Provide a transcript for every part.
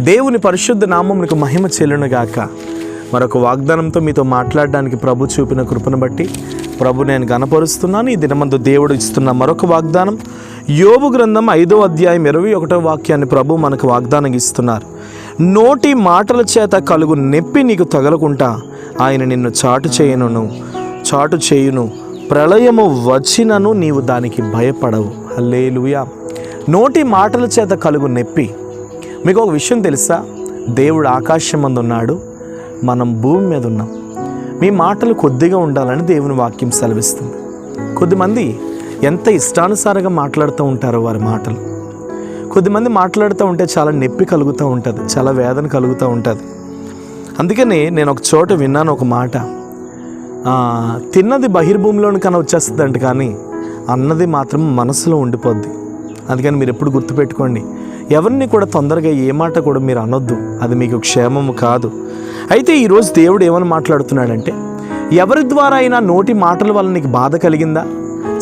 దేవుని పరిశుద్ధ నామమునకు మహిమ చెల్లునుగాక. మరొక వాగ్దానంతో మీతో మాట్లాడడానికి ప్రభు చూపిన కృపను బట్టి ప్రభు నేను గణపరుస్తున్నాను. ఈ దినమందు దేవుడు ఇస్తున్న మరొక వాగ్దానం యోబు గ్రంథం 5వ అధ్యాయం 21వ వాక్యాన్ని ప్రభు మనకు వాగ్దానం ఇస్తున్నారు. నోటి మాటల చేత కలుగు నొప్పి నీకు తగలకుంటా ఆయన నిన్ను చాటు చేయును. ప్రళయము వచ్చినను నీవు దానికి భయపడవు. హల్లెలూయా. నోటి మాటల చేత కలుగు నొప్పి. మీకు ఒక విషయం తెలుసా? దేవుడు ఆకాశం మందు ఉన్నాడు, మనం భూమి మీద ఉన్నాం. మీ మాటలు కొద్దిగా ఉండాలని దేవుని వాక్యం సెలవిస్తుంది. కొద్దిమంది ఎంత ఇష్టానుసారంగా మాట్లాడుతూ ఉంటారో వారి మాటలు. కొద్దిమంది మాట్లాడుతూ ఉంటే చాలా నొప్పి కలుగుతూ ఉంటుంది, చాలా వేదన కలుగుతూ ఉంటుంది. అందుకని నేను ఒక చోట విన్నాను ఒక మాట, తిన్నది బహిర్భూమిలోని కన్నా వచ్చేస్తుందంట, కానీ అన్నది మాత్రం మనసులో ఉండిపోద్ది. అందుకని మీరు ఎప్పుడు గుర్తుపెట్టుకోండి, ఎవరిని కూడా తొందరగా ఏ మాట కూడా మీరు అనొద్దు, అది మీకు క్షేమము కాదు. అయితే ఈరోజు దేవుడు ఏమని మాట్లాడుతున్నాడంటే, ఎవరి ద్వారా అయినా నోటి మాటల వల్ల నీకు బాధ కలిగిందా?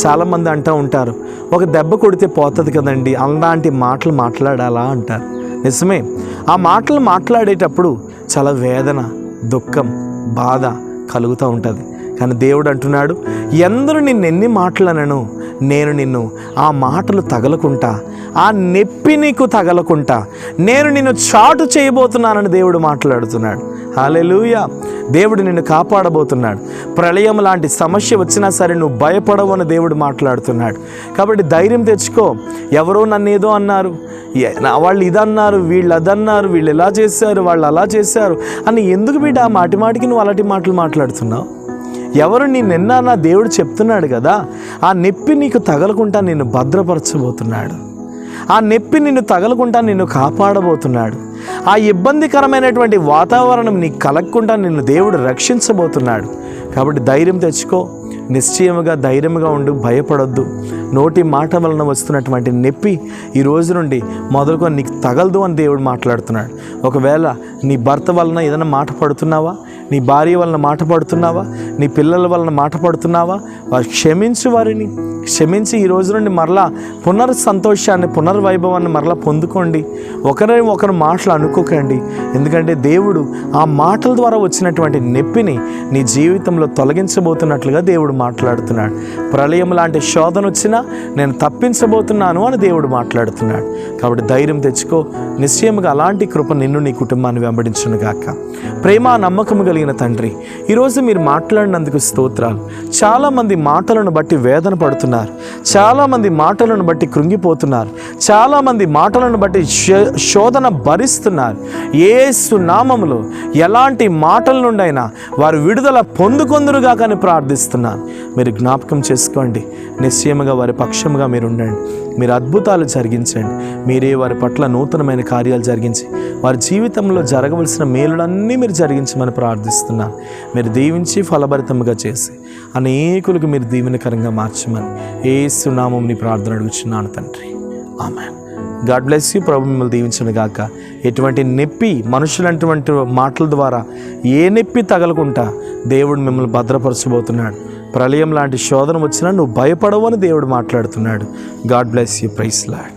చాలామంది అంటూ ఉంటారు, ఒక దెబ్బ కొడితే పోతుంది కదండి, అలాంటి మాటలు మాట్లాడాలా అంటారు. నిజమే, ఆ మాటలు మాట్లాడేటప్పుడు చాలా వేదన, దుఃఖం, బాధ కలుగుతూ ఉంటుంది. కానీ దేవుడు అంటున్నాడు, ఎందరూ నిన్నెన్ని మాటలనను నేను నిన్ను ఆ మాటలు తగలకుంటా, ఆ నొప్పి నీకు తగలకుంటా నేను నిన్ను చాటు చేయబోతున్నానని దేవుడు మాట్లాడుతున్నాడు. హల్లెలూయా. దేవుడు నిన్ను కాపాడబోతున్నాడు. ప్రళయం లాంటి సమస్య వచ్చినా సరే నువ్వు భయపడవు అని దేవుడు మాట్లాడుతున్నాడు. కాబట్టి ధైర్యం తెచ్చుకో. ఎవరో నన్ను ఏదో అన్నారు, వాళ్ళు ఇదన్నారు, వీళ్ళు అదన్నారు, వీళ్ళు ఇలా చేశారు, వాళ్ళు అలా చేశారు అని ఎందుకు బిడ్డ మాటిమాటికి నువ్వు అలాంటి మాటలు మాట్లాడుతున్నావు? ఎవరు నిన్న దేవుడు చెప్తున్నాడు కదా, ఆ నొప్పి నీకు తగలకుండా నిన్ను భద్రపరచబోతున్నాడు. ఆ నొప్పి నిన్ను తగలకుండా నిన్ను కాపాడబోతున్నాడు. ఆ ఇబ్బందికరమైనటువంటి వాతావరణం నీకు కలగకుండా నిన్ను దేవుడు రక్షించబోతున్నాడు. కాబట్టి ధైర్యం తెచ్చుకో, నిశ్చయముగా ధైర్యంగా ఉండు, భయపడొద్దు. నోటి మాట వలన వస్తున్నటువంటి నొప్పి ఈ రోజు నుండి మొదలుకొని నీకు తగలదు అని దేవుడు మాట్లాడుతున్నాడు. ఒకవేళ నీ భర్త వలన ఏదైనా మాట పడుతున్నావా, నీ భార్య వలన మాట పడుతున్నావా, నీ పిల్లల వలన మాట పడుతున్నావా, వారు క్షమించు, వారిని క్షమించి ఈ రోజు నుండి మరలా సంతోషాన్ని, పునర్వైభవాన్ని మరలా పొందుకోండి. ఒకరు మాటలు అనుకోకండి. ఎందుకంటే దేవుడు ఆ మాటల ద్వారా వచ్చినటువంటి నొప్పిని నీ జీవితంలో తొలగించబోతున్నట్లుగా దేవుడు మాట్లాడుతున్నాడు. ప్రళయం లాంటి శోధన వచ్చినా నేను తప్పించబోతున్నాను అని దేవుడు మాట్లాడుతున్నాడు. కాబట్టి ధైర్యం తెచ్చుకో. నిశ్చయముగా అలాంటి కృప నిన్ను, నీ కుటుంబాన్ని వెంబడించును గాక. ప్రేమ నమ్మకము కలిగిన తండ్రి, ఈరోజు మీరు మాట్లాడినందుకు స్తోత్రాలు. చాలామంది మాటలను బట్టి వేదన పడుతున్నారు, చాలామంది మాటలను బట్టి కృంగిపోతున్నారు, చాలామంది మాటలను బట్టి శోధన భరిస్తున్నారు. యేసు నామములో ఎలాంటి మాటల నుండైనా వారు విడుదల పొందుకొందురుగా కానీ ప్రార్థిస్తున్నాను. మీరు జ్ఞాపకం చేసుకోండి. నిశ్చయముగా వారి పక్షముగా మీరు ఉండండి. మీరు అద్భుతాలు జరిగించండి. మీరే వారి పట్ల నూతనమైన కార్యాలు జరిగించి వారి జీవితంలో జరగవలసిన మేలులన్నీ మీరు జరిగించమని ప్రార్థిస్తున్నాను. మీరు దీవించి ఫలభరితముగా చేసి అనేకులకు మీరు దీవెనకరంగా మార్చమని యేసు నామముని ప్రార్థన అడుగుచున్నాను తండ్రి. ఆమేన్. God bless you. ప్రభు మిమ్మల్ని దీవించును గాక. ఎటువంటి నొప్పి, మనుషులంటువంటి మాటల ద్వారా ఏ నొప్పి తగలకుండా దేవుడు మిమ్మల్ని భద్రపరచబోతున్నాడు. ప్రళయం లాంటి శోధన వచ్చినా నువ్వు భయపడవు అని దేవుడు మాట్లాడుతున్నాడు. God bless you. Praise lord.